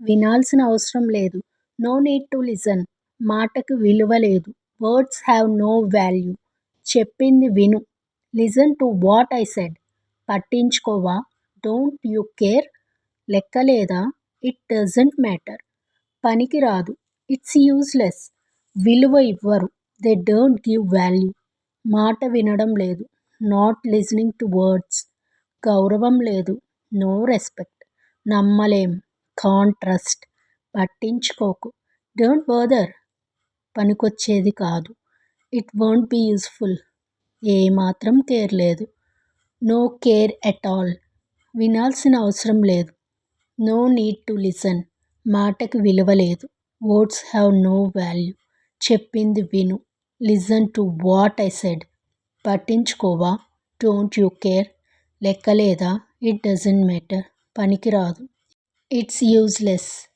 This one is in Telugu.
వినాల్సిన అవసరం లేదు. No need to listen. మాటకు విలువ లేదు. Words have no value. చెప్పింది విను. Listen to what I said. పట్టించుకోవా? Don't you care? లెక్కలేదా? It doesn't matter. పనికిరాదు. It's useless. విలువ ఇవ్వరు. They don't give value. మాట వినడం లేదు. Not listening to words. గౌరవం లేదు. No respect. నమ్మలేం. Can't trust. పట్టించుకోకు. Don't bother. పనికొచ్చేది కాదు. It won't be useful. ఏమాత్రం కేర్ లేదు. No care at all. వినాల్సిన అవసరం లేదు. No need to listen. మాటకు విలువ లేదు. Words have no value. చెప్పింది విను. Listen to what I said. పట్టించుకోవా? Don't you care? లెక్కలేదా? It doesn't matter. పనికిరాదు. It's useless.